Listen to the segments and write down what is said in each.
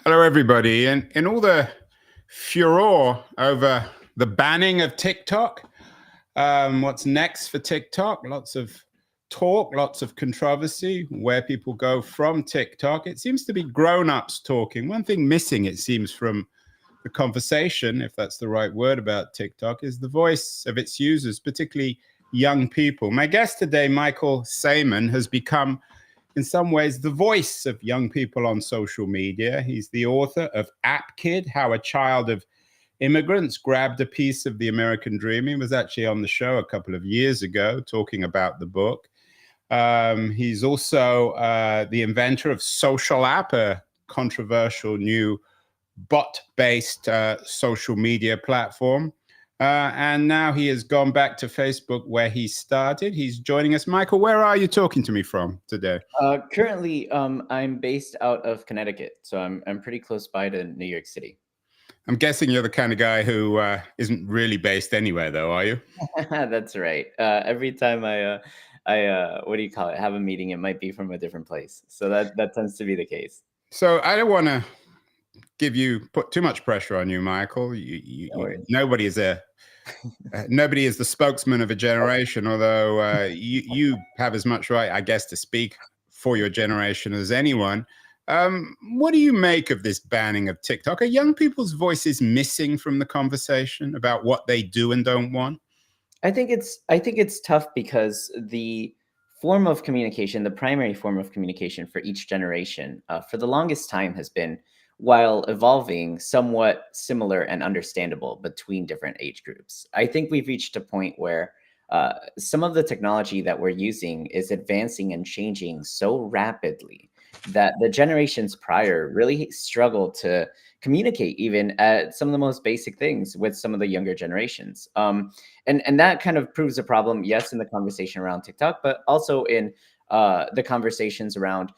Hello, everybody. And in all the furor over the banning of TikTok, what's next for TikTok? Lots of talk, lots of controversy, where people go from TikTok. It seems to be grown-ups talking. One thing missing, it seems, from the conversation, if that's the right word about TikTok, is the voice of its users, particularly young people. My guest today, Michael Sayman, has become in some ways the voice of young people on social media. He's the author of App Kid: How a Child of Immigrants Grabbed a Piece of the American Dream. He was actually on the show a couple of years ago talking about the book. He's also the inventor of Social App, a controversial new bot-based social media platform. And now he has gone back to Facebook where he started. He's joining us. Michael, where are you talking to me from today? Currently, I'm based out of Connecticut, so I'm pretty close by to New York City. I'm guessing you're the kind of guy who isn't really based anywhere, though, are you? That's right. Every time I what do you call it? Have a meeting, it might be from a different place. So that tends to be the case. So I don't want to put too much pressure on you, Michael. No worries. Nobody is nobody is the spokesman of a generation, although you have as much right, I guess, to speak for your generation as anyone. What do you make of this banning of TikTok? Are young people's voices missing from the conversation about what they do and don't want? I think it's tough because the form of communication, the primary form of communication for each generation, for the longest time has been, while evolving, somewhat similar and understandable between different age groups. I think we've reached a point where some of the technology that we're using is advancing and changing so rapidly that the generations prior really struggled to communicate even at some of the most basic things with some of the younger generations. And that kind of proves a problem, yes, in the conversation around TikTok, but also in the conversations around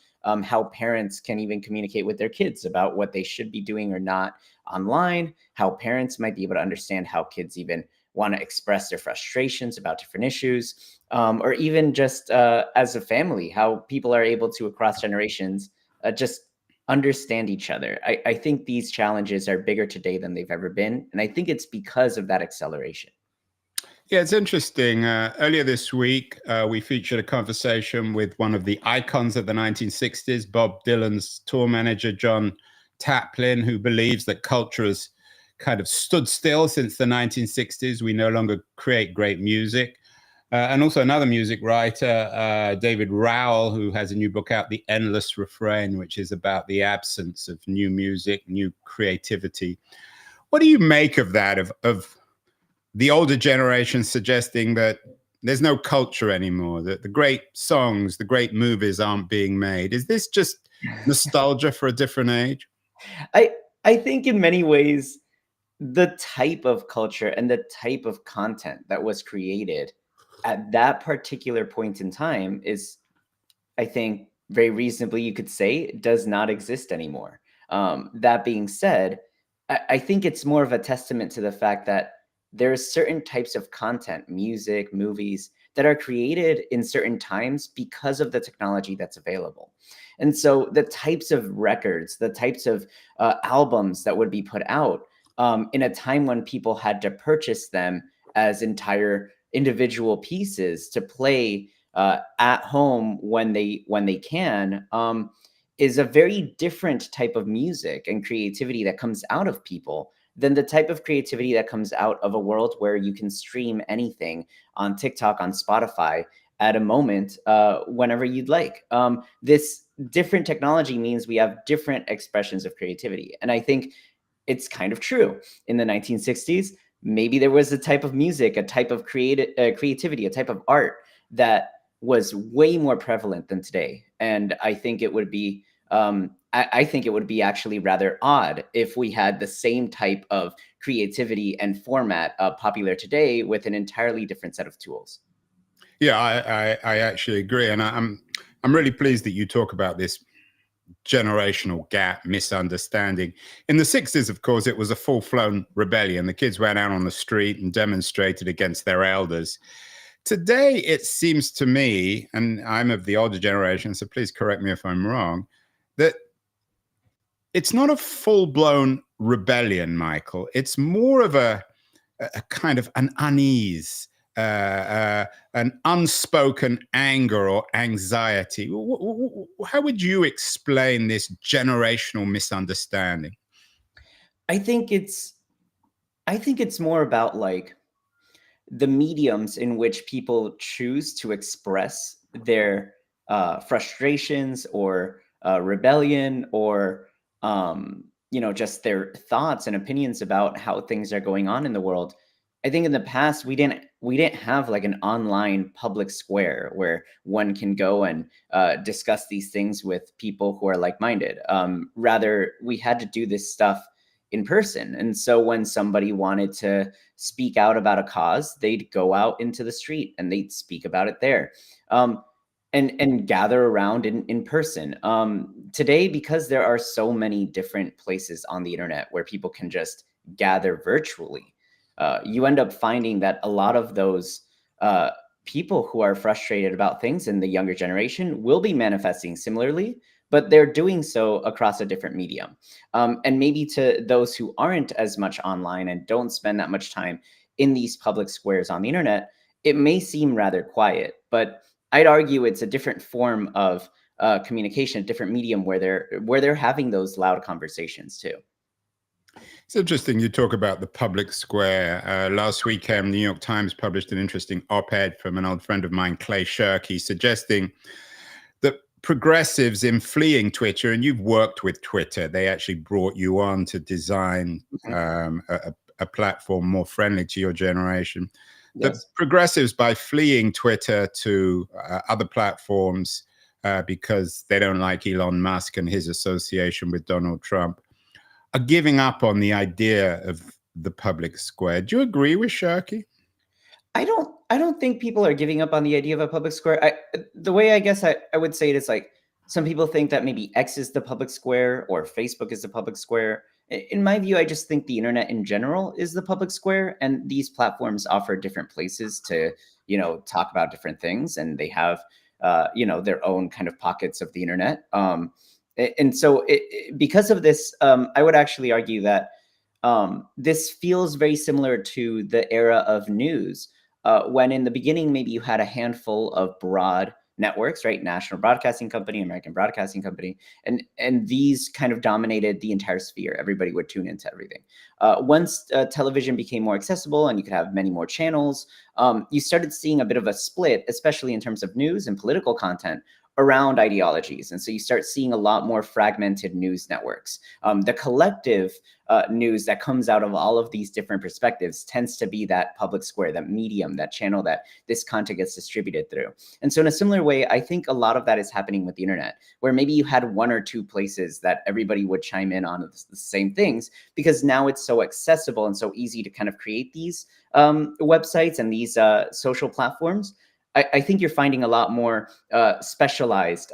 how parents can even communicate with their kids about what they should be doing or not online, how parents might be able to understand how kids even want to express their frustrations about different issues, or even just as a family, how people are able to, across generations, just understand each other. I think these challenges are bigger today than they've ever been. And I think it's because of that acceleration. Yeah, it's interesting. Earlier this week, we featured a conversation with one of the icons of the 1960s, Bob Dylan's tour manager, John Taplin, who believes that culture has kind of stood still since the 1960s. We no longer create great music. And also another music writer, David Rowell, who has a new book out, The Endless Refrain, which is about the absence of new music, new creativity. What do you make of that, of the older generation suggesting that there's no culture anymore, that the great songs, the great movies aren't being made? Is this just nostalgia for a different age? I I think in many ways the type of culture and the type of content that was created at that particular point in time is, I think, very reasonably you could say, does not exist anymore. That being said, I think it's more of a testament to the fact that there's certain types of content, music, movies, that are created in certain times because of the technology that's available. And so the types of records, the types of albums that would be put out in a time when people had to purchase them as entire individual pieces to play at home when they can, is a very different type of music and creativity that comes out of people than the type of creativity that comes out of a world where you can stream anything on TikTok, on Spotify at a moment, whenever you'd like. This different technology means we have different expressions of creativity. And I think it's kind of true. In the 1960s, maybe there was a type of music, a type of creativity, a type of art that was way more prevalent than today. And I think it would be, I think it would be actually rather odd if we had the same type of creativity and format popular today with an entirely different set of tools. Yeah, I actually agree, and I'm really pleased that you talk about this generational gap, misunderstanding. In the 60s, of course, it was a full-blown rebellion. The kids went out on the street and demonstrated against their elders. Today, it seems to me, and I'm of the older generation, so please correct me if I'm wrong, that it's not a full-blown rebellion, Michael. It's more of a kind of an unease, an unspoken anger or anxiety. How would you explain this generational misunderstanding? I think it's I think it's more about like the mediums in which people choose to express their frustrations or rebellion or just their thoughts and opinions about how things are going on in the world. I think in the past we didn't have like an online public square where one can go and discuss these things with people who are like-minded. Rather, we had to do this stuff in person. And so when somebody wanted to speak out about a cause, they'd go out into the street and they'd speak about it there. Um, and gather around in person. Today, because there are so many different places on the internet where people can just gather virtually, you end up finding that a lot of those uh, people who are frustrated about things in the younger generation will be manifesting similarly, but they're doing so across a different medium. And maybe to those who aren't as much online and don't spend that much time in these public squares on the internet, it may seem rather quiet, but I'd argue it's a different form of communication, a different medium where they're having those loud conversations too. It's interesting you talk about the public square. Last weekend, the New York Times published an interesting op-ed from an old friend of mine, Clay Shirky, suggesting that progressives in fleeing Twitter, and you've worked with Twitter, they actually brought you on to design Mhm. a platform more friendly to your generation. The Yes. progressives, by fleeing Twitter to other platforms because they don't like Elon Musk and his association with Donald Trump, are giving up on the idea of the public square. Do you agree with Shirky? I don't think people are giving up on the idea of a public square. The way I guess I would say it is like some people think that maybe X is the public square or Facebook is the public square. In my view, I just think the internet in general is the public square, and these platforms offer different places to, talk about different things, and they have, their own kind of pockets of the internet. And so because of this, I would actually argue that this feels very similar to the era of news, when in the beginning maybe you had a handful of broad networks, right? National Broadcasting Company, American Broadcasting Company, and these kind of dominated the entire sphere. Everybody would tune into everything. Once television became more accessible and you could have many more channels, you started seeing a bit of a split, especially in terms of news and political content around ideologies. And so you start seeing a lot more fragmented news networks. The collective news that comes out of all of these different perspectives tends to be that public square, that medium, that channel that this content gets distributed through. And so in a similar way, I think a lot of that is happening with the internet, where maybe you had one or two places that everybody would chime in on the same things, because now it's so accessible and so easy to kind of create these websites and these social platforms. I think you're finding a lot more specialized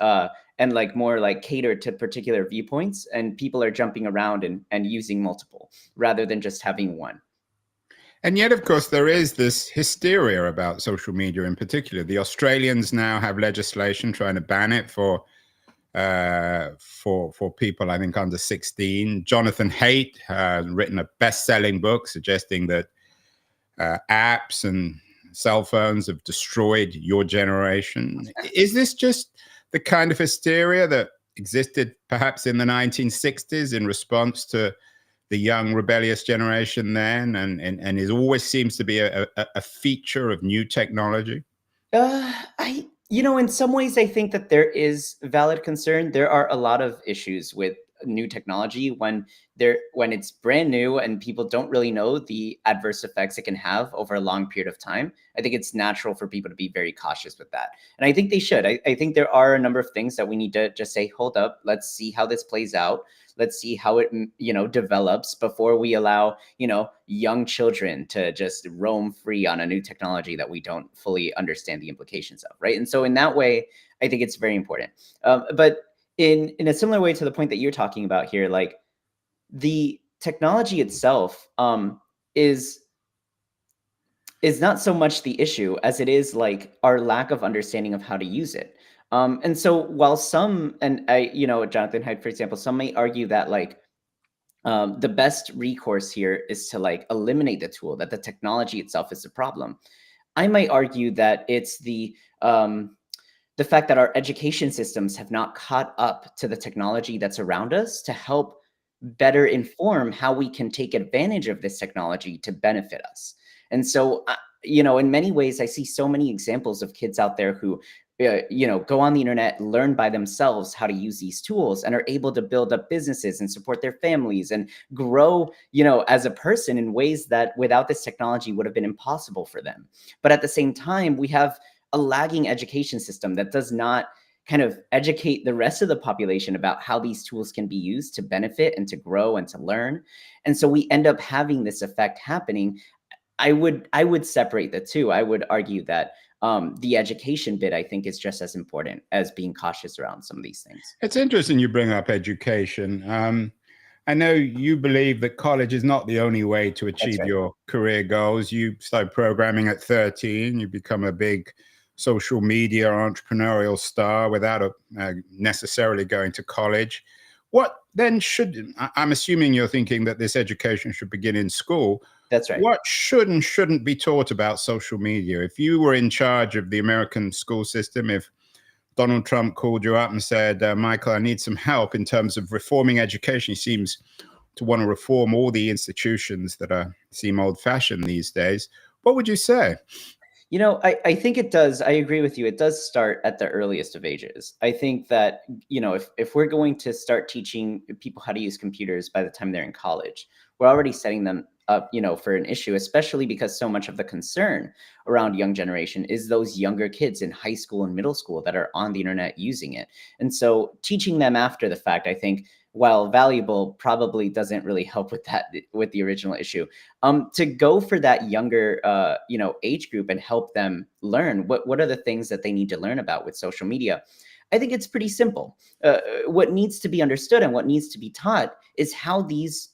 and like more like catered to particular viewpoints, and people are jumping around and using multiple rather than just having one. And yet, of course, there is this hysteria about social media in particular. The Australians now have legislation trying to ban it for people, I think, under 16. Jonathan Haidt has written a best-selling book suggesting that apps and cell phones have destroyed your generation. Is this just the kind of hysteria that existed perhaps in the 1960s in response to the young rebellious generation then, and it always seems to be a feature of new technology? In some ways, I think that there is valid concern. There are a lot of issues with new technology when it's brand new and people don't really know the adverse effects it can have over a long period of time. I think it's natural for people to be very cautious with that, and I think they should. I think there are a number of things that we need to just say, hold up, let's see how this plays out. Let's see how it develops before we allow young children to just roam free on a new technology that we don't fully understand the implications of, right? And so in that way, I think it's very important. But in a similar way to the point that you're talking about here, like the technology itself is not so much the issue as it is like our lack of understanding of how to use it. And so while some, and I, Jonathan Haidt, for example, some may argue that like the best recourse here is to like eliminate the tool, that the technology itself is the problem. I might argue that it's the fact that our education systems have not caught up to the technology that's around us to help better inform how we can take advantage of this technology to benefit us. And so, in many ways, I see so many examples of kids out there who, go on the internet, learn by themselves how to use these tools, and are able to build up businesses and support their families and grow, as a person in ways that without this technology would have been impossible for them. But at the same time, we have a lagging education system that does not kind of educate the rest of the population about how these tools can be used to benefit and to grow and to learn. And so we end up having this effect happening. I would separate the two. I would argue that the education bit, I think, is just as important as being cautious around some of these things. It's interesting you bring up education. I know you believe that college is not the only way to achieve right. your career goals. You started programming at 13. You become a big social media entrepreneurial star without necessarily going to college. What then I'm assuming you're thinking that this education should begin in school. That's right. What should and shouldn't be taught about social media? If you were in charge of the American school system, if Donald Trump called you up and said, Michael, I need some help in terms of reforming education. He seems to want to reform all the institutions that seem old-fashioned these days. What would you say? I think it does. I agree with you. It does start at the earliest of ages. I think that, if we're going to start teaching people how to use computers by the time they're in college, we're already setting them up, for an issue, especially because so much of the concern around young generation is those younger kids in high school and middle school that are on the internet using it. And so teaching them after the fact, I think, while valuable, probably doesn't really help with that, with the original issue. To go for that younger age group and help them learn what are the things that they need to learn about with social media. I think it's pretty simple. What needs to be understood and what needs to be taught is how these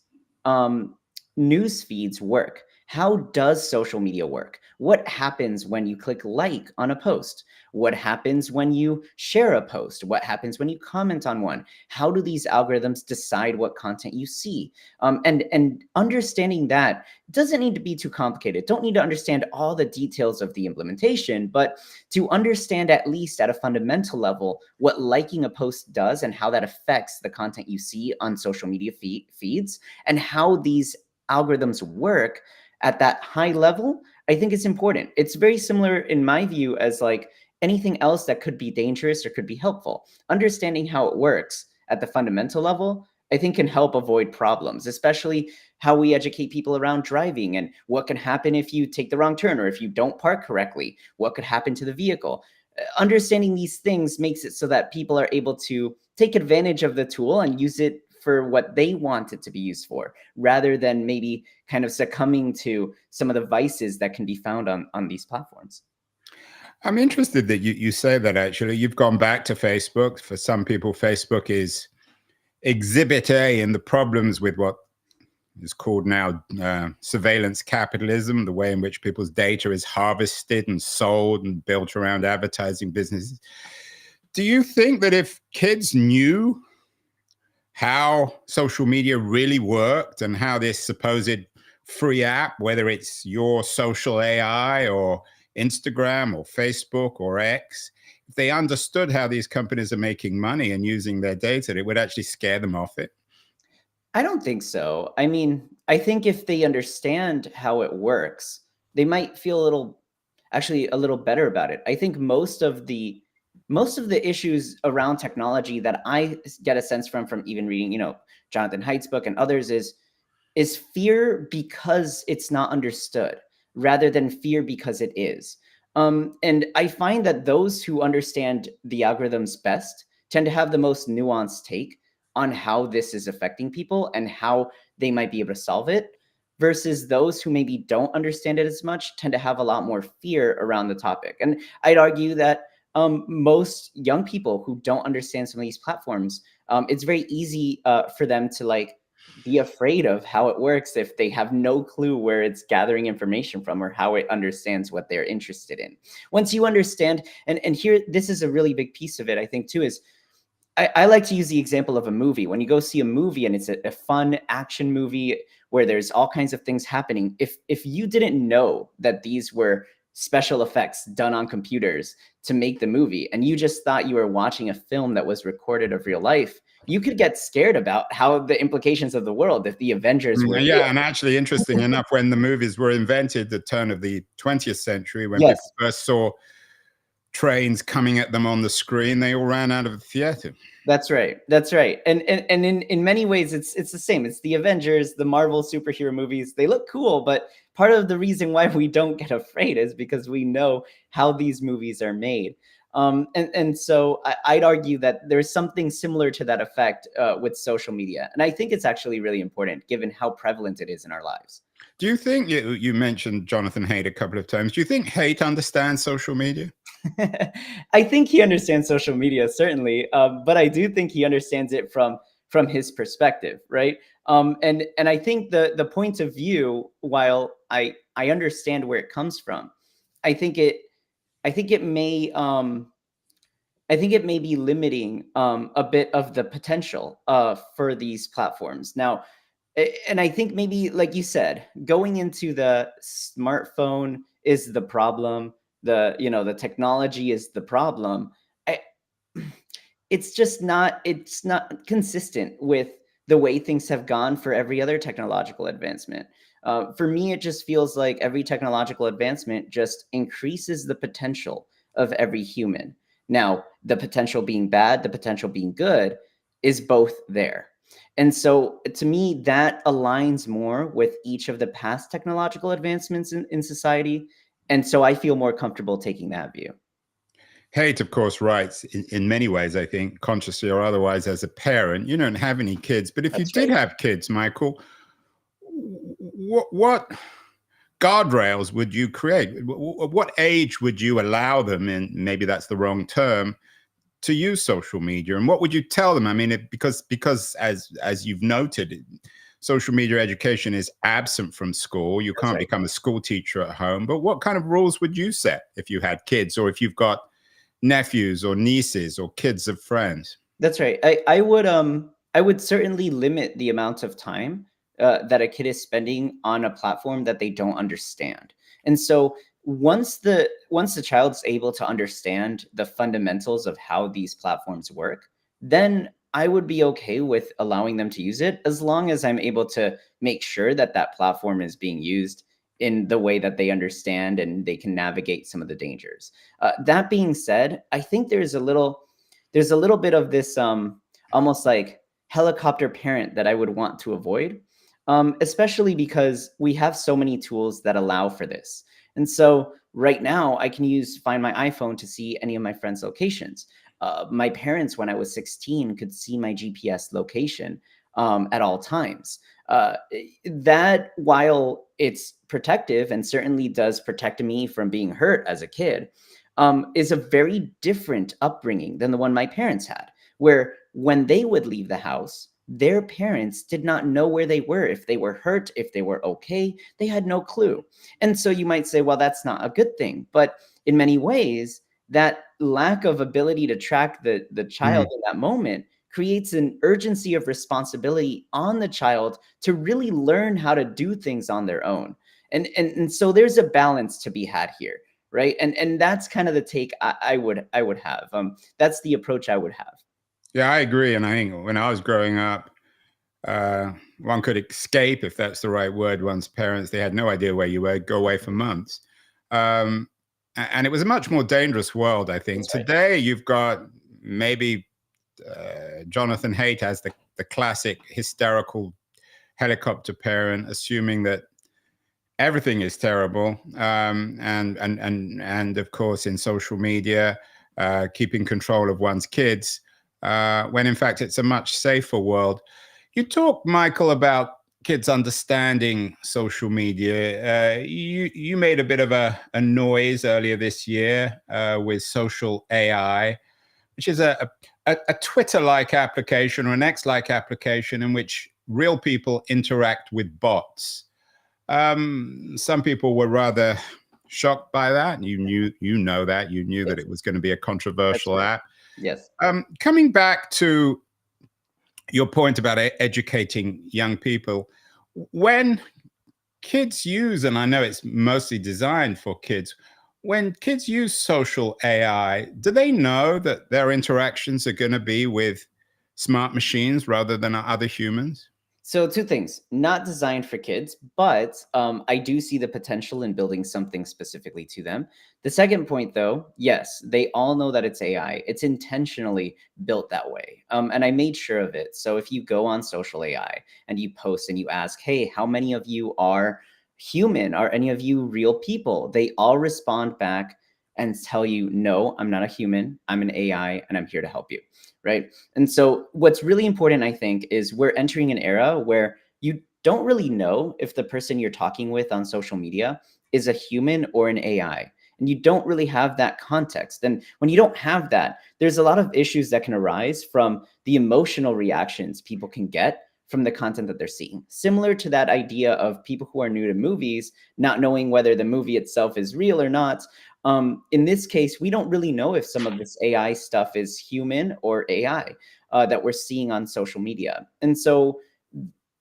news feeds work. How does social media work? What happens when you click like on a post? What happens when you share a post? What happens when you comment on one? How do these algorithms decide what content you see? And understanding that doesn't need to be too complicated. Don't need to understand all the details of the implementation, but to understand at least at a fundamental level what liking a post does and how that affects the content you see on social media feeds and how these algorithms work at that high level, I think it's important. It's very similar in my view as like anything else that could be dangerous or could be helpful. Understanding how it works at the fundamental level, I think can help avoid problems, especially how we educate people around driving and what can happen if you take the wrong turn or if you don't park correctly, what could happen to the vehicle. Understanding these things makes it so that people are able to take advantage of the tool and use it for what they want it to be used for, rather than maybe kind of succumbing to some of the vices that can be found on these platforms. I'm interested that you say that. Actually, you've gone back to Facebook. For some people, Facebook is exhibit A in the problems with what is called now surveillance capitalism, the way in which people's data is harvested and sold and built around advertising businesses. Do you think that if kids knew how social media really worked and how this supposed free app, whether it's your social AI or Instagram or Facebook or X, if they understood how these companies are making money and using their data, it would actually scare them off it? I don't think so. I mean, I think if they understand how it works, they might feel actually a little better about it. I think most of the issues around technology that I get a sense from even reading, Jonathan Haidt's book and others is fear because it's not understood rather than fear because it is. And I find that those who understand the algorithms best tend to have the most nuanced take on how this is affecting people and how they might be able to solve it, versus those who maybe don't understand it as much tend to have a lot more fear around the topic. And I'd argue that most young people who don't understand some of these platforms, it's very easy for them to like be afraid of how it works if they have no clue where it's gathering information from or how it understands what they're interested in. Once you understand, and here, this is a really big piece of it, I think, too, is I like to use the example of a movie. When you go see a movie and it's a fun action movie where there's all kinds of things happening, if you didn't know that these were special effects done on computers to make the movie, and you just thought you were watching a film that was recorded of real life, you could get scared about how the implications of the world if the Avengers were real. Yeah, and actually, interesting enough, when the movies were invented, the turn of the 20th century, when Yes. people first saw trains coming at them on the screen, they all ran out of the theater. That's right. That's right. And in many ways, it's the same. It's the Avengers, the Marvel superhero movies. They look cool, but part of the reason why we don't get afraid is because we know how these movies are made. And so I'd argue that there's something similar to that effect with social media. And I think it's actually really important given how prevalent it is in our lives. Do you think, you mentioned Jonathan Haidt a couple of times, do you think Haidt understands social media? I think he understands social media, certainly, but I do think he understands it from his perspective, right? And I think the point of view, while I understand where it comes from, I think it I think it may I think it may be limiting a bit of the potential for these platforms. Now, and I think maybe, like you said, going into the smartphone is the problem. The technology is the problem. I, it's just not, it's not consistent with the way things have gone for every other technological advancement. For me, it just feels like every technological advancement just increases the potential of every human. Now, the potential being bad, the potential being good is both there. And so to me, that aligns more with each of the past technological advancements in society. And so I feel more comfortable taking that view. Haidt, of course, writes in many ways, I think, consciously or otherwise, as a parent. You don't have any kids, but if you That's did right. have kids, Michael, what guardrails would you create? What age would you allow them, and maybe that's the wrong term, to use social media? And what would you tell them? I mean, because as you've noted, social media education is absent from school. You That's can't right. become a school teacher at home. But what kind of rules would you set if you had kids, or if you've got nephews or nieces or kids of friends? That's right. I would certainly limit the amount of time that a kid is spending on a platform that they don't understand. And so once the child's able to understand the fundamentals of how these platforms work, then I would be okay with allowing them to use it as long as I'm able to make sure that that platform is being used in the way that they understand and they can navigate some of the dangers. That being said, I think there's a little bit of this almost like helicopter parent that I would want to avoid, especially because we have so many tools that allow for this. And so right now, I can find my iPhone to see any of my friends' locations. My parents, when I was 16, could see my GPS location at all times. That, while it's protective and certainly does protect me from being hurt as a kid, is a very different upbringing than the one my parents had, where when they would leave the house, their parents did not know where they were. If they were hurt, if they were okay, they had no clue. And so you might say, well, that's not a good thing. But in many ways, that lack of ability to track the child in that moment creates an urgency of responsibility on the child to really learn how to do things on their own. And so there's a balance to be had here, right? And that's kind of the take I would have. That's the approach I would have. Yeah, I agree. And I think when I was growing up, one could escape, if that's the right word, one's parents. They had no idea where you were, go away for months. And it was a much more dangerous world, I think. That's right. Today, you've got maybe Jonathan Haidt as the classic hysterical helicopter parent, assuming that everything is terrible. And of course, in social media, keeping control of one's kids, when in fact it's a much safer world. You talk, Michael, about kids understanding social media. You made a bit of a noise earlier this year with social AI, which is a Twitter-like application or an X-like application in which real people interact with bots. Some people were rather shocked by that. You know that Yes, it was going to be a that's controversial right. app. Yes. Coming back to your point about educating young people, when kids use, and I know it's mostly designed for kids, when kids use social AI, do they know that their interactions are going to be with smart machines rather than other humans? So two things, not designed for kids, but I do see the potential in building something specifically to them. The second point, though, yes, they all know that it's AI. It's intentionally built that way, and I made sure of it. So if you go on social AI and you post and you ask, "Hey, how many of you are human? Are any of you real people?" They all respond back and tell you, "No, I'm not a human. I'm an AI, and I'm here to help you." Right? And so, what's really important, I think, is we're entering an era where you don't really know if the person you're talking with on social media is a human or an AI. And you don't really have that context. And when you don't have that, there's a lot of issues that can arise from the emotional reactions people can get from the content that they're seeing. Similar to that idea of people who are new to movies not knowing whether the movie itself is real or not. In this case, we don't really know if some of this AI stuff is human or AI that we're seeing on social media. And so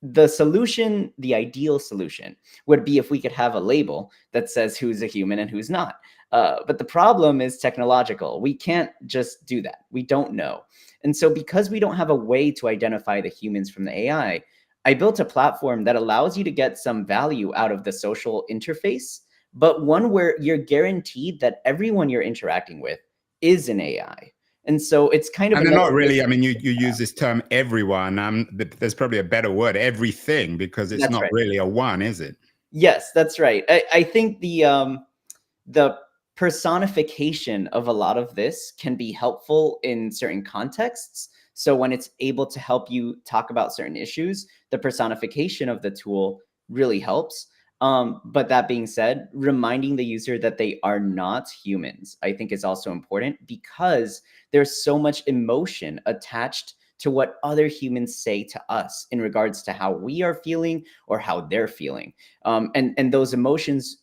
the solution, the ideal solution, would be if we could have a label that says who's a human and who's not. But the problem is technological. We can't just do that. We don't know. And so, because we don't have a way to identify the humans from the I built a platform that allows you to get some value out of the social interface, but one where you're guaranteed that everyone you're interacting with is an AI. And so it's kind of And they're another not way. really, I mean, you use this term everyone. There's probably a better word, everything, because it's That's not right. really a one, is it? Yes, that's right. I think the personification of a lot of this can be helpful in certain contexts. So when it's able to help you talk about certain issues, the personification of the tool really helps. But that being said, reminding the user that they are not humans, I think is also important because there's so much emotion attached to what other humans say to us in regards to how we are feeling or how they're feeling. And those emotions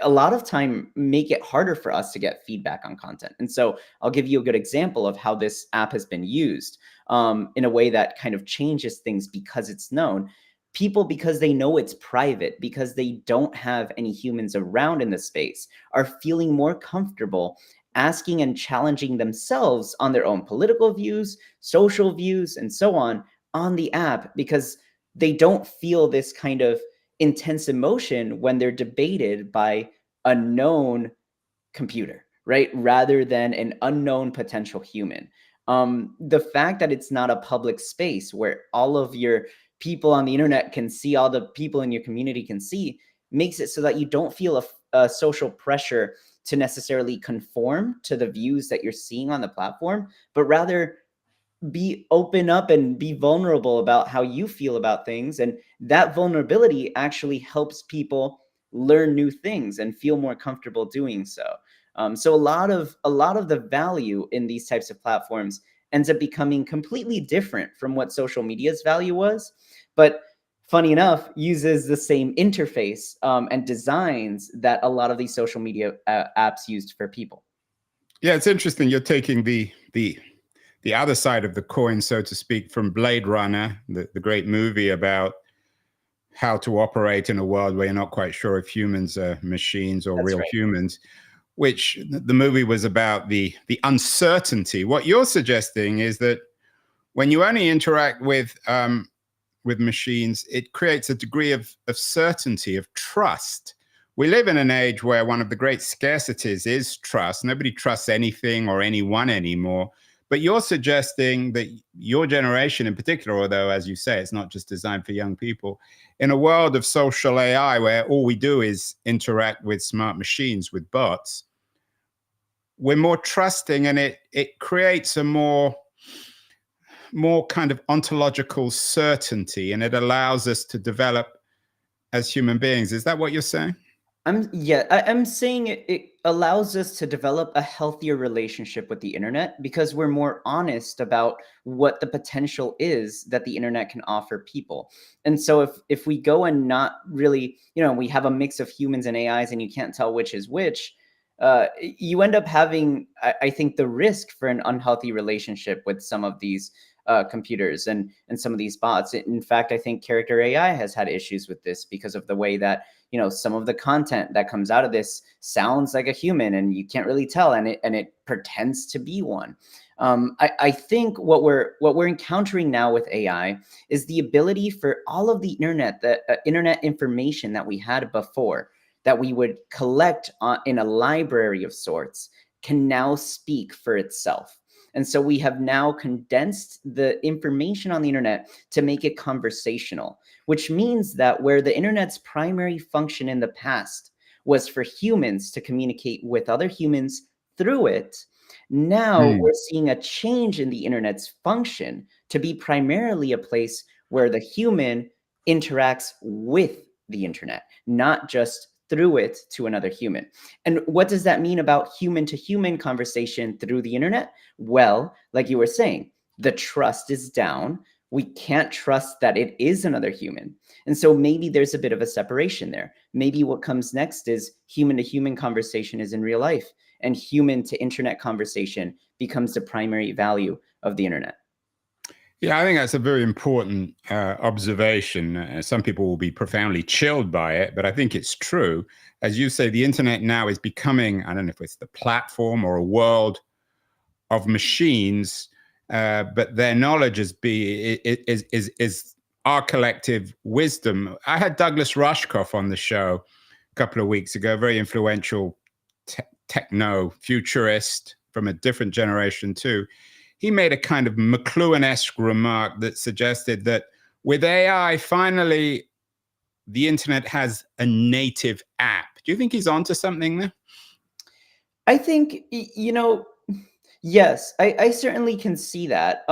a lot of time make it harder for us to get feedback on content. And so I'll give you a good example of how this app has been used in a way that kind of changes things because it's known. People, because they know it's private, because they don't have any humans around in the space, are feeling more comfortable asking and challenging themselves on their own political views, social views, and so on the app because they don't feel this kind of intense emotion when they're debated by a known computer, right? Rather than an unknown potential human. The fact that it's not a public space where all of your people on the internet can see, all the people in your community can see, makes it so that you don't feel a social pressure to necessarily conform to the views that you're seeing on the platform, but rather be open up and be vulnerable about how you feel about things, and that vulnerability actually helps people learn new things and feel more comfortable doing so. So a lot of the value in these types of platforms ends up becoming completely different from what social media's value was, but funny enough uses the same interface and designs that a lot of these social media apps used for people. Yeah, it's interesting. You're taking the other side of the coin, so to speak, from Blade Runner, the great movie about how to operate in a world where you're not quite sure if humans are machines or That's real right. humans, which the movie was about the uncertainty. What you're suggesting is that when you only interact with machines, it creates a degree of certainty, of trust. We live in an age where one of the great scarcities is trust. Nobody trusts anything or anyone anymore. But you're suggesting that your generation in particular, although, as you say, it's not just designed for young people, in a world of social AI where all we do is interact with smart machines, with bots, we're more trusting, and it creates a more kind of ontological certainty, and it allows us to develop as human beings. Is that what you're saying? I'm saying it allows us to develop a healthier relationship with the internet because we're more honest about what the potential is that the internet can offer people. And so if we go and not really, we have a mix of humans and AIs and you can't tell which is which, you end up having, I think, the risk for an unhealthy relationship with some of these computers and some of these bots. In fact, I think character AI has had issues with this because of the way that some of the content that comes out of this sounds like a human and you can't really tell, and it pretends to be one. I think what we're encountering now with AI is the ability for all of the internet information that we had before, that we would collect in a library of sorts, can now speak for itself. And so we have now condensed the information on the internet to make it conversational, which means that where the internet's primary function in the past was for humans to communicate with other humans through it, now Hmm. we're seeing a change in the internet's function to be primarily a place where the human interacts with the internet, not just through it to another human. And what does that mean about human to human conversation through the internet? Well, like you were saying, the trust is down. We can't trust that it is another human. And so maybe there's a bit of a separation there. Maybe what comes next is human to human conversation is in real life, and human to internet conversation becomes the primary value of the internet. Yeah, I think that's a very important observation. Some people will be profoundly chilled by it, but I think it's true. As you say, the internet now is becoming, I don't know if it's the platform or a world of machines, but their knowledge is our collective wisdom. I had Douglas Rushkoff on the show a couple of weeks ago, very influential techno futurist from a different generation too. He made a kind of McLuhan-esque remark that suggested that with AI, finally, the internet has a native app. Do you think he's onto something there? I think, yes, I certainly can see that.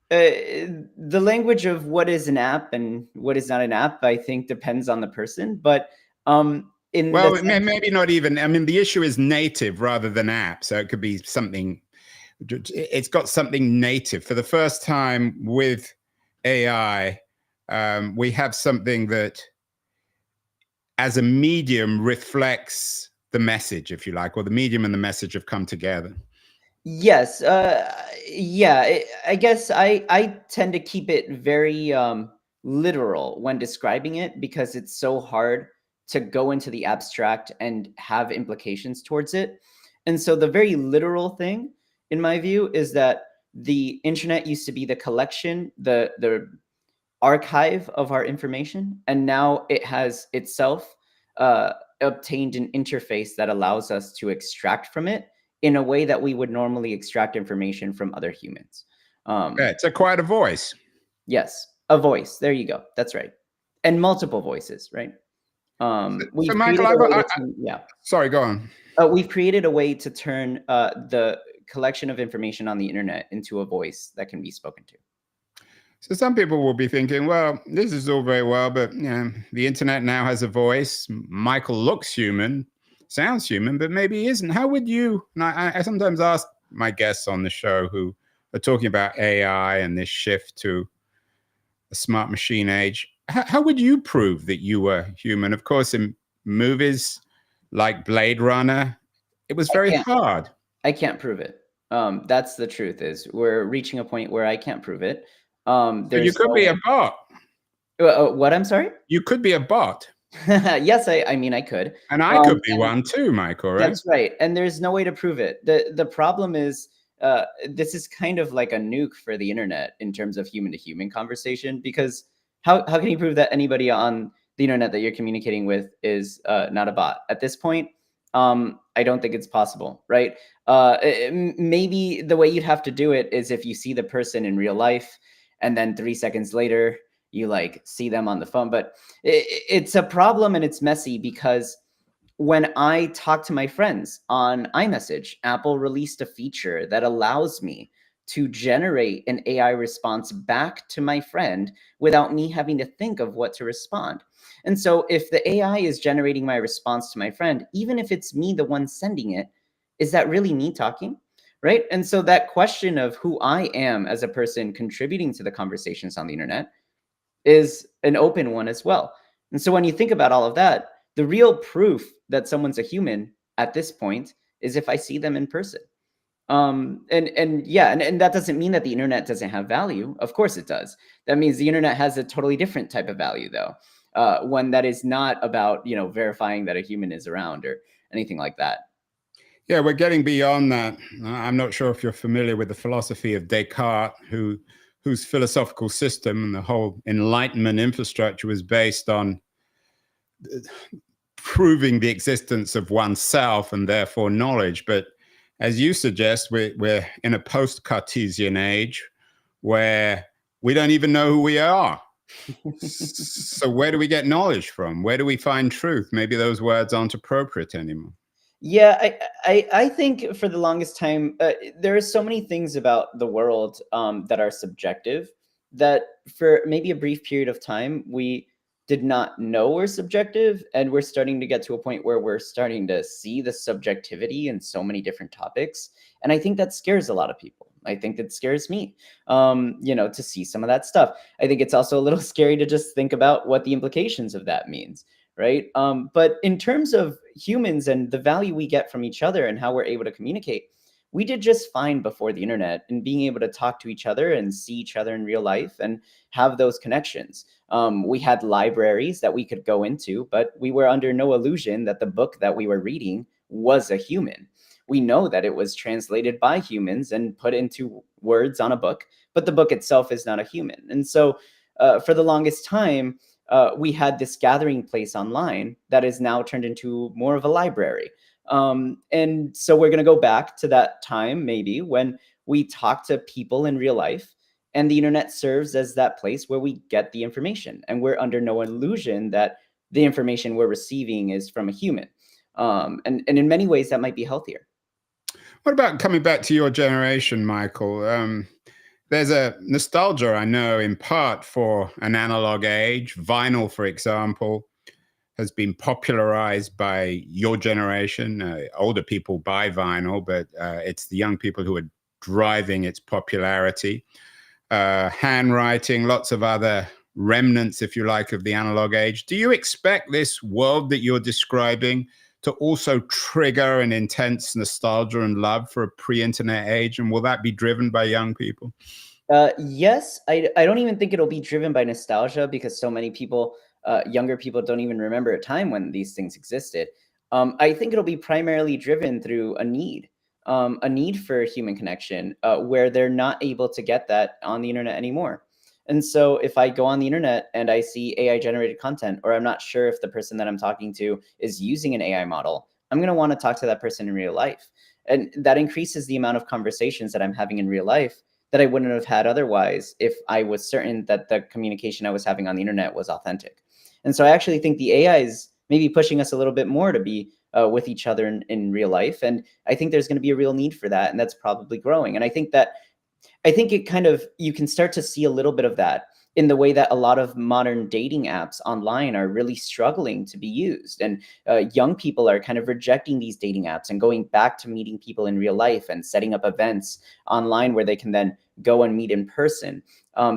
The language of what is an app and what is not an app, I think, depends on the person. But in the Well, sense, maybe not even. I mean, the issue is native rather than app. So it could be something, it's got something native. For the first time with AI, we have something that as a medium reflects the message, if you like, or the medium and the message have come together. yes, yeah, I guess I tend to keep it very literal when describing it because it's so hard to go into the abstract and have implications towards it. And so the very literal thing, in my view, is that the internet used to be the collection, the archive of our information, and now it has itself obtained an interface that allows us to extract from it in a way that we would normally extract information from other humans. Yeah, it's quite a voice. Yes, a voice. There you go. That's right. And multiple voices, right? So, We've Michael, created a way to turn, yeah. sorry, go on. We've created a way to turn the collection of information on the internet into a voice that can be spoken to. So some people will be thinking, well, this is all very well, but the internet now has a voice. Michael looks human, sounds human, but maybe he isn't. How would you? And I sometimes ask my guests on the show who are talking about AI and this shift to a smart machine age. How would you prove that you were human? Of course, in movies like Blade Runner, it was I very can't. hard. I can't prove it. That's the truth. Is we're reaching a point where I can't prove it. So you There's could no be a bot. what? I'm sorry. You could be a bot. Yes, I mean I could. And I could be And one too, Michael, right? that's right. And there's no way to prove it. The problem is this is kind of like a nuke for the internet in terms of human to human conversation because how can you prove that anybody on the internet that you're communicating with is not a bot at this point? I don't think it's possible, right? Maybe the way you'd have to do it is if you see the person in real life and then 3 seconds later you like see them on the phone. But it's a problem and it's messy because when I talk to my friends on iMessage, Apple released a feature that allows me to generate an AI response back to my friend without me having to think of what to respond. And so if the AI is generating my response to my friend, even if it's me, the one sending it, is that really me talking? Right. And so that question of who I am as a person contributing to the conversations on the internet is an open one as well. And so when you think about all of that, the real proof that someone's a human at this point is if I see them in person. And that doesn't mean that the internet doesn't have value. Of course it does. That means the internet has a totally different type of value, though, one that is not about verifying that a human is around or anything like that. Yeah, we're getting beyond that. I'm not sure if you're familiar with the philosophy of Descartes, whose philosophical system and the whole Enlightenment infrastructure was based on proving the existence of oneself and therefore knowledge. But as you suggest, we're in a post-Cartesian age where we don't even know who we are. So where do we get knowledge from? Where do we find truth? Maybe those words aren't appropriate anymore. Yeah, I think for the longest time, there are so many things about the world that are subjective that for maybe a brief period of time, we did not know were subjective. And we're starting to get to a point where we're starting to see the subjectivity in so many different topics. And I think that scares a lot of people. I think that scares me, to see some of that stuff. I think it's also a little scary to just think about what the implications of that means, right? But in terms of humans and the value we get from each other and how we're able to communicate, we did just fine before the internet and being able to talk to each other and see each other in real life and have those connections. We had libraries that we could go into, but we were under no illusion that the book that we were reading was a human. We know that it was translated by humans and put into words on a book, but the book itself is not a human. And so for the longest time, we had this gathering place online that is now turned into more of a library. And so we're going to go back to that time, maybe when we talk to people in real life, and the internet serves as that place where we get the information. And we're under no illusion that the information we're receiving is from a human. And in many ways, that might be healthier. What about coming back to your generation, Michael? There's a nostalgia, I know, in part for an analog age. Vinyl, for example, has been popularized by your generation. Older people buy vinyl, but it's the young people who are driving its popularity. Handwriting, lots of other remnants, if you like, of the analog age. Do you expect this world that you're describing to also trigger an intense nostalgia and love for a pre-internet age? And will that be driven by young people? Yes, I don't even think it'll be driven by nostalgia because so many people, younger people, don't even remember a time when these things existed. I think it'll be primarily driven through a need for human connection, where they're not able to get that on the internet anymore. And so if I go on the internet and I see AI generated content, or I'm not sure if the person that I'm talking to is using an AI model, I'm going to want to talk to that person in real life. And that increases the amount of conversations that I'm having in real life that I wouldn't have had otherwise if I was certain that the communication I was having on the internet was authentic. And so I actually think the AI is maybe pushing us a little bit more to be with each other in real life. And I think there's going to be a real need for that. And that's probably growing. And I think it kind of, you can start to see a little bit of that in the way that a lot of modern dating apps online are really struggling to be used. And young people are kind of rejecting these dating apps and going back to meeting people in real life and setting up events online where they can then go and meet in person.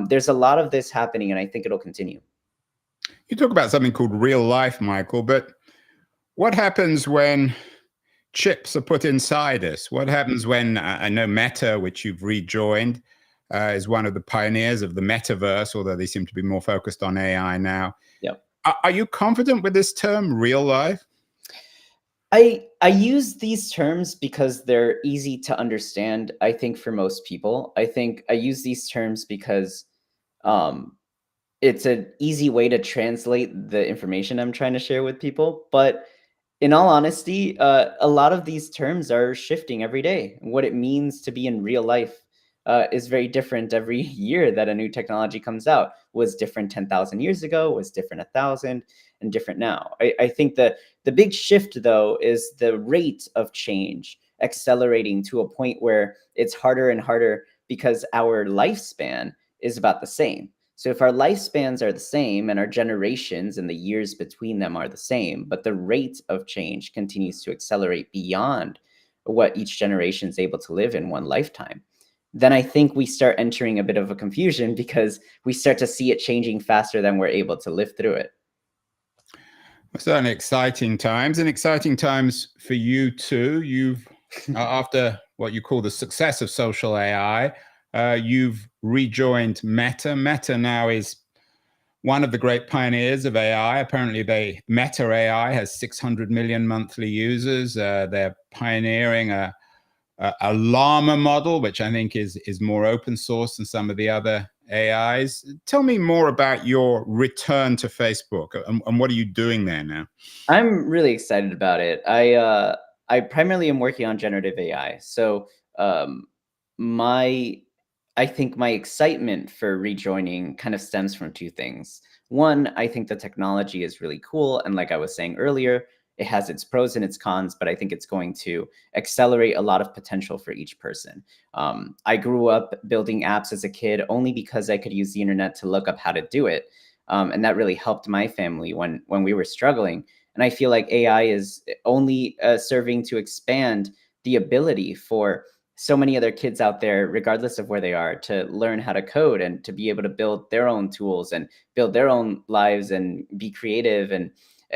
There's a lot of this happening, and I think it'll continue. You talk about something called real life, Michael, but what happens when chips are put inside us? What happens when I know Meta, which you've rejoined, is one of the pioneers of the metaverse, although they seem to be more focused on AI now. Yep. Are you confident with this term, real life? I use these terms because they're easy to understand, I think, for most people. I think I use these terms because um, it's an easy way to translate the information I'm trying to share with people. But in all honesty, a lot of these terms are shifting every day. What it means to be in real life is very different every year that a new technology comes out. Was different 10,000 years ago, was different 1,000, and different now. I think that the big shift, though, is the rate of change accelerating to a point where it's harder and harder because our lifespan is about the same. So if our lifespans are the same and our generations and the years between them are the same, but the rate of change continues to accelerate beyond what each generation is able to live in one lifetime, then I think we start entering a bit of a confusion because we start to see it changing faster than we're able to live through it. Certainly exciting times, and exciting times for you too. You've, after what you call the success of social AI, you've rejoined Meta. Meta now is one of the great pioneers of AI. Apparently, Meta AI has 600 million monthly users. They're pioneering a llama model, which I think is more open source than some of the other AIs. Tell me more about your return to Facebook, and what are you doing there now? I'm really excited about it. I primarily am working on generative AI. So um, my I think my excitement for rejoining kind of stems from two things. One, I think the technology is really cool, and like I was saying earlier, it has its pros and its cons, but I think it's going to accelerate a lot of potential for each person. I grew up building apps as a kid only because I could use the internet to look up how to do it, and that really helped my family when we were struggling. And I feel like AI is only serving to expand the ability for so many other kids out there, regardless of where they are, to learn how to code and to be able to build their own tools and build their own lives and be creative and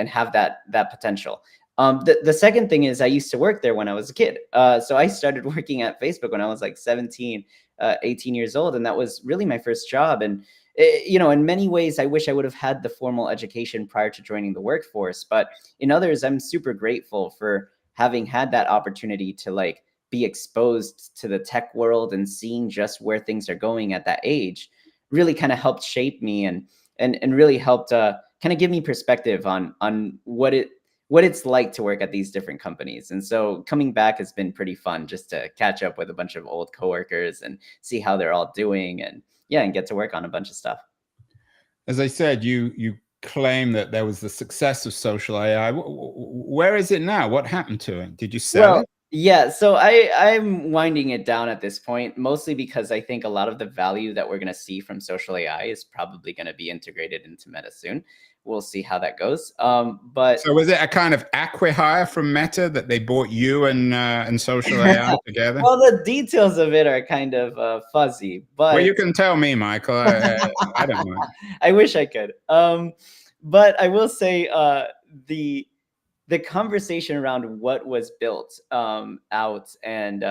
have that potential. The second thing is I used to work there when I was a kid. So I started working at Facebook when I was like 17, 18 years old. And that was really my first job. And in many ways, I wish I would have had the formal education prior to joining the workforce. But in others, I'm super grateful for having had that opportunity to like be exposed to the tech world and seeing just where things are going at that age really kind of helped shape me and really helped kind of give me perspective on what it's like to work at these different companies. And so coming back has been pretty fun just to catch up with a bunch of old coworkers and see how they're all doing and yeah, and get to work on a bunch of stuff. As I said, you claim that there was the success of social AI. Where is it now? What happened to it? Did you sell Well, it? yeah, so I'm winding it down at this point, mostly because I think a lot of the value that we're going to see from social AI is probably going to be integrated into Meta soon. We'll see how that goes. But So was it a kind of acqui-hire from Meta that they bought you and social AI together? well, the details of it are kind of fuzzy, Well, but you can tell me, Michael. I don't know. I wish I could. But I will say the conversation around what was built out and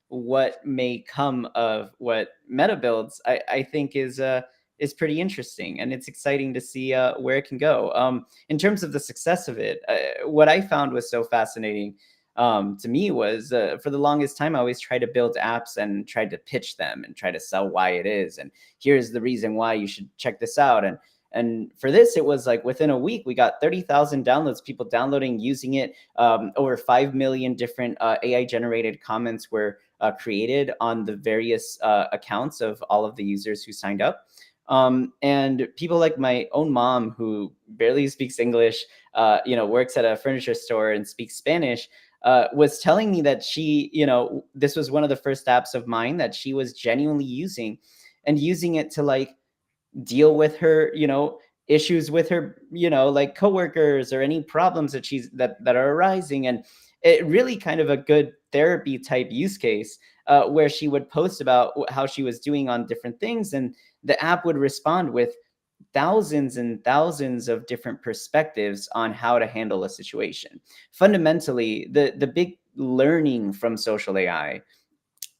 what may come of what Meta builds, I think is pretty interesting, and it's exciting to see where it can go. In terms of the success of it, what I found was so fascinating to me was for the longest time I always tried to build apps and tried to pitch them and try to sell why it is, and here's the reason why you should check this out. And for this, it was like within a week, we got 30,000 downloads, people downloading, using it. Over 5 million different AI generated comments were created on the various accounts of all of the users who signed up. And people like my own mom, who barely speaks English, works at a furniture store and speaks Spanish, was telling me that this was one of the first apps of mine that she was genuinely using and using it to like deal with her, issues with her, like coworkers or any problems that are arising. And it really kind of a good therapy type use case where she would post about how she was doing on different things, and the app would respond with thousands and thousands of different perspectives on how to handle a situation. Fundamentally, the big learning from social AI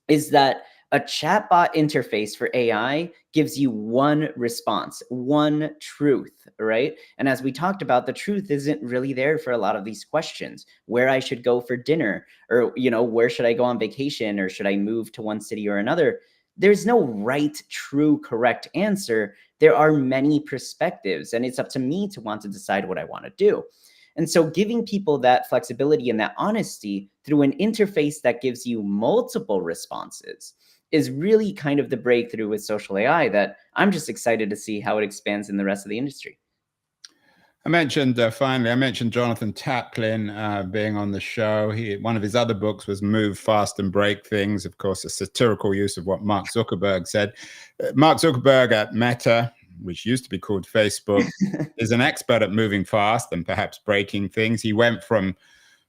is that a chatbot interface for AI gives you one response, one truth, right? And as we talked about, the truth isn't really there for a lot of these questions. Where I should go for dinner, or where should I go on vacation, or should I move to one city or another? There's no right, true, correct answer. There are many perspectives, and it's up to me to want to decide what I want to do. And so giving people that flexibility and that honesty through an interface that gives you multiple responses is really kind of the breakthrough with social AI that I'm just excited to see how it expands in the rest of the industry. I mentioned finally, I mentioned Jonathan Taplin being on the show. One of his other books was Move Fast and Break Things, of course, a satirical use of what Mark Zuckerberg said. Mark Zuckerberg at Meta, which used to be called Facebook, is an expert at moving fast and perhaps breaking things. He went from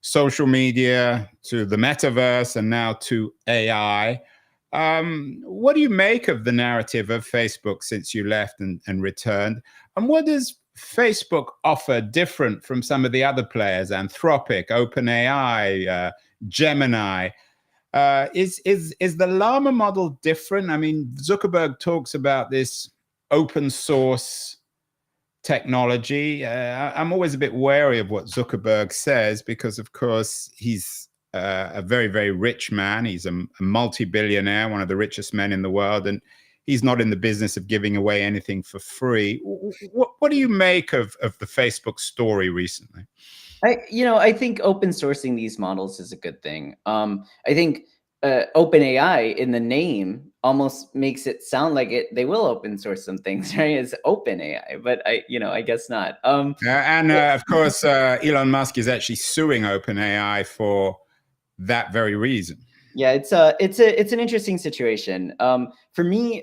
social media to the metaverse and now to AI. What do you make of the narrative of Facebook since you left and returned? And what does Facebook offer different from some of the other players, Anthropic, OpenAI, Gemini? Is the Llama model different? I mean, Zuckerberg talks about this open source technology. I'm always a bit wary of what Zuckerberg says because, of course, he's a very, very rich man. He's a multi-billionaire, one of the richest men in the world, and he's not in the business of giving away anything for free. What do you make of the Facebook story recently? I think open sourcing these models is a good thing. I think OpenAI in the name almost makes it sound like they will open source some things, right? It's OpenAI, but I guess not. And of course, Elon Musk is actually suing OpenAI for that very reason. Yeah, it's an interesting situation. For me,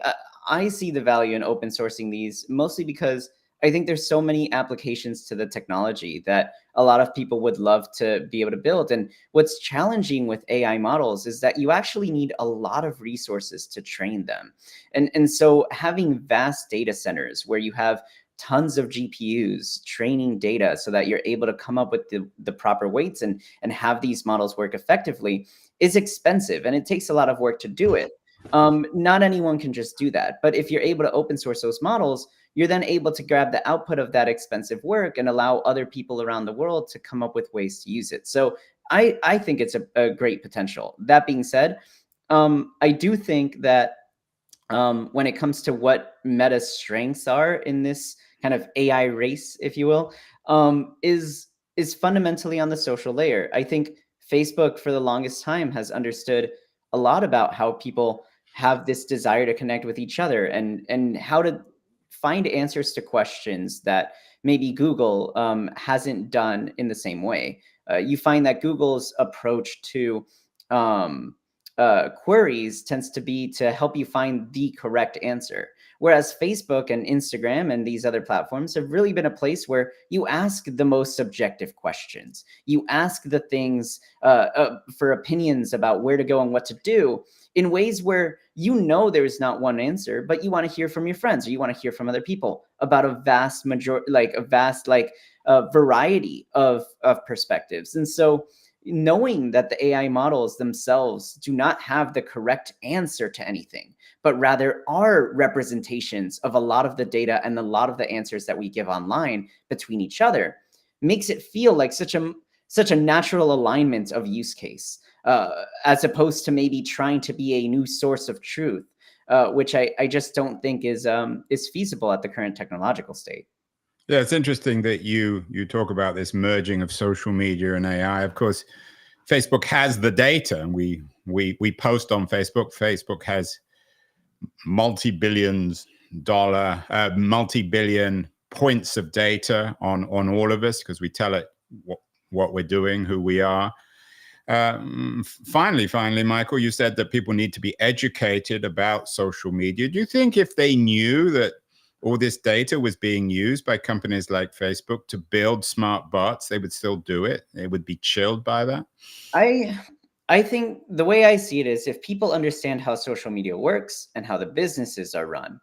I see the value in open sourcing these mostly because I think there's so many applications to the technology that a lot of people would love to be able to build. And what's challenging with AI models is that you actually need a lot of resources to train them. And so having vast data centers where you have tons of GPUs training data so that you're able to come up with the proper weights and have these models work effectively is expensive, and it takes a lot of work to do it. Not anyone can just do that. But if you're able to open source those models, you're then able to grab the output of that expensive work and allow other people around the world to come up with ways to use it. So I think it's a great potential. That being said, I do think that when it comes to what Meta's strengths are in this kind of AI race, if you will, is fundamentally on the social layer. I think Facebook for the longest time has understood a lot about how people have this desire to connect with each other and how to find answers to questions that maybe Google hasn't done in the same way. You find that Google's approach to queries tends to be to help you find the correct answer. Whereas Facebook and Instagram and these other platforms have really been a place where you ask the most subjective questions. You ask the things for opinions about where to go and what to do in ways where there's not one answer, but you want to hear from your friends or you want to hear from other people about a vast variety of perspectives. And so knowing that the AI models themselves do not have the correct answer to anything, but rather are representations of a lot of the data and a lot of the answers that we give online between each other, makes it feel like such a natural alignment of use case, as opposed to maybe trying to be a new source of truth, which I just don't think is feasible at the current technological state. Yeah, it's interesting that you talk about this merging of social media and AI. Of course, Facebook has the data, and we post on Facebook. Facebook has multi-billion points of data on all of us because we tell it what we're doing, who we are. Finally, Michael, you said that people need to be educated about social media. Do you think if they knew that all this data was being used by companies like Facebook to build smart bots, they would still do it? They would be chilled by that? I think the way I see it is if people understand how social media works and how the businesses are run,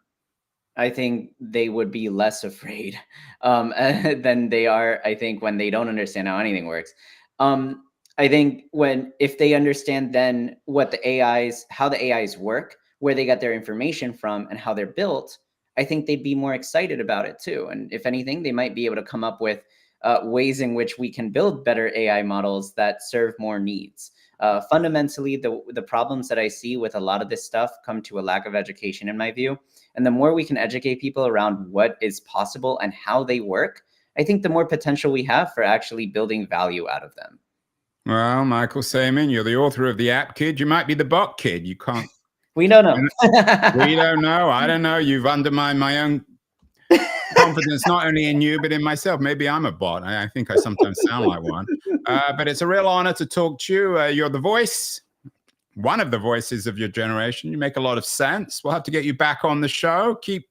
I think they would be less afraid than they are, I think, when they don't understand how anything works. I think if they understand then how the AIs work, where they get their information from and how they're built, I think they'd be more excited about it too. And if anything, they might be able to come up with ways in which we can build better AI models that serve more needs. Fundamentally, the problems that I see with a lot of this stuff come to a lack of education, in my view. And the more we can educate people around what is possible and how they work, I think the more potential we have for actually building value out of them. Well, Michael Sayman, you're the author of The App Kid. You might be the bot kid. You can't. We don't know. We don't know. I don't know. You've undermined my own confidence not only in you, but in myself. Maybe I'm a bot. I think I sometimes sound like one. But it's a real honor to talk to you. You're the voice, one of the voices of your generation. You make a lot of sense. We'll have to get you back on the show. Keep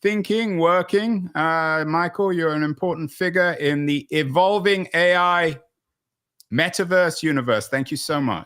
thinking, working. Michael, you're an important figure in the evolving AI metaverse universe. Thank you so much.